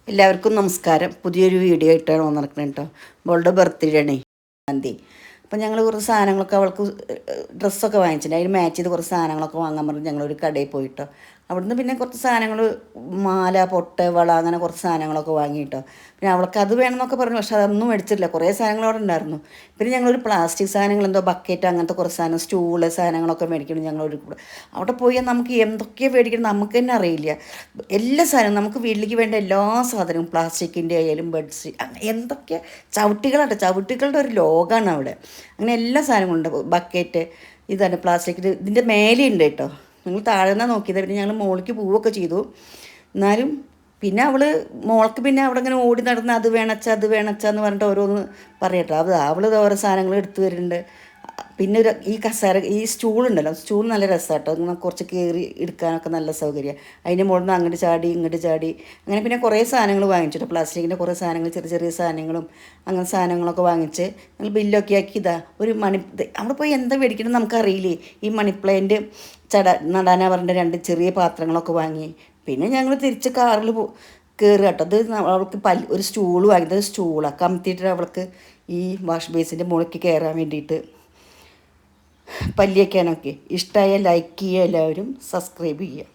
എല്ലാവർക്കും നമസ്കാരം. പുതിയൊരു വീഡിയോ ആയിട്ടാണ് വന്നിരിക്കുന്നത് കേട്ടോ. മോളുടെ ബർത്ത്ഡേ ആണ് ഗാന്ധി. അപ്പം ഞങ്ങൾ കുറച്ച് സാധനങ്ങളൊക്കെ അവൾക്ക് ഡ്രസ്സൊക്കെ വാങ്ങിച്ചിട്ടുണ്ട്. അതിന് മാച്ച് ചെയ്ത് കുറച്ച് സാധനങ്ങളൊക്കെ വാങ്ങാൻ പറഞ്ഞ് ഞങ്ങളൊരു കടയിൽ പോയിട്ടോ. അവിടുന്ന് പിന്നെ കുറച്ച് സാധനങ്ങൾ മാല, പൊട്ട്, വള അങ്ങനെ കുറച്ച് സാധനങ്ങളൊക്കെ വാങ്ങിയിട്ടോ. പിന്നെ അവൾക്ക് അത് വേണമെന്നൊക്കെ പറഞ്ഞു. പക്ഷെ അതൊന്നും മേടിച്ചിട്ടില്ല. കുറേ സാധനങ്ങൾ അവിടെ ഉണ്ടായിരുന്നു. പിന്നെ ഞങ്ങളൊരു പ്ലാസ്റ്റിക് സാധനങ്ങൾ എന്തോ ബക്കറ്റ് അങ്ങനത്തെ കുറച്ച് സാധനം, സ്റ്റൂള് സാധനങ്ങളൊക്കെ മേടിക്കണം. ഞങ്ങളൊരു അവിടെ പോയാൽ നമുക്ക് എന്തൊക്കെയാണ് മേടിക്കണം നമുക്ക് തന്നെ അറിയില്ല. എല്ലാ സാധനവും നമുക്ക് വീട്ടിലേക്ക് വേണ്ട എല്ലാ സാധനവും പ്ലാസ്റ്റിക്കിൻ്റെ ആയാലും ബെഡ്ഷീറ്റ് എന്തൊക്കെ ചവിട്ടികളാട്ടെ, ചവിട്ടികളുടെ ഒരു ലോകമാണ് അവിടെ. അങ്ങനെ എല്ലാ സാധനങ്ങളും ഉണ്ട്. ബക്കറ്റ് ഇതാണ് പ്ലാസ്റ്റിക്കിൻ്റെ. ഇതിൻ്റെ മേലെയുണ്ട് കേട്ടോ. ഞങ്ങൾ താഴെ നിന്നാണ് നോക്കിയത്. പിന്നെ ഞങ്ങൾ മുകളിലേക്ക് പോവുകയൊക്കെ ചെയ്തു. എന്നാലും പിന്നെ മോൾക്ക് പിന്നെ അവിടെ ഇങ്ങനെ ഓടി നടന്ന് അത് വേണച്ചാ എന്ന് പറഞ്ഞിട്ട് ഓരോന്ന് പറയട്ടോ. അവൾ ഓരോ സാധനങ്ങൾ എടുത്തു വരുന്നുണ്ട്. പിന്നെ ഈ കസേര, ഈ സ്റ്റൂളുണ്ടല്ലോ, സ്റ്റൂൾ നല്ല രസമാട്ടോ. ഇങ്ങനെ കുറച്ച് കയറി എടുക്കാനൊക്കെ നല്ല സൗകര്യമാണ്. അതിൻ്റെ മുകളിൽ നിന്ന് അങ്ങോട്ട് ചാടി ഇങ്ങോട്ട് ചാടി അങ്ങനെ പിന്നെ കുറേ സാധനങ്ങൾ വാങ്ങിച്ചിട്ട് പ്ലാസ്റ്റിക്കിൻ്റെ കുറേ സാധനങ്ങൾ, ചെറിയ ചെറിയ സാധനങ്ങളും അങ്ങനെ സാധനങ്ങളൊക്കെ വാങ്ങിച്ച് ഞങ്ങൾ ബില്ലൊക്കെ ആക്കി. ഒരു അവിടെ പോയി എന്താ മേടിക്കണമെന്ന് നമുക്കറിയില്ലേ. ഈ മണി പ്ലാന്റ് നടാനാ പറഞ്ഞിട്ട് 2 ചെറിയ പാത്രങ്ങളൊക്കെ വാങ്ങി. പിന്നെ ഞങ്ങൾ തിരിച്ച് കാറിൽ കയറുക കേട്ടോ. അത് അവൾക്ക് ഒരു സ്റ്റൂൾ വാങ്ങിയത്, സ്റ്റൂളാണ് കമത്തിയിട്ട് അവൾക്ക് ഈ വാഷ് ബേസിൻ്റെ മുകളിലേക്ക് കയറാൻ വേണ്ടിയിട്ട് പല്ലിയൊക്കെയാണൊക്കെ. ഇഷ്ടമായ ലൈക്ക് ചെയ്യുക, എല്ലാവരും സബ്സ്ക്രൈബ് ചെയ്യുക.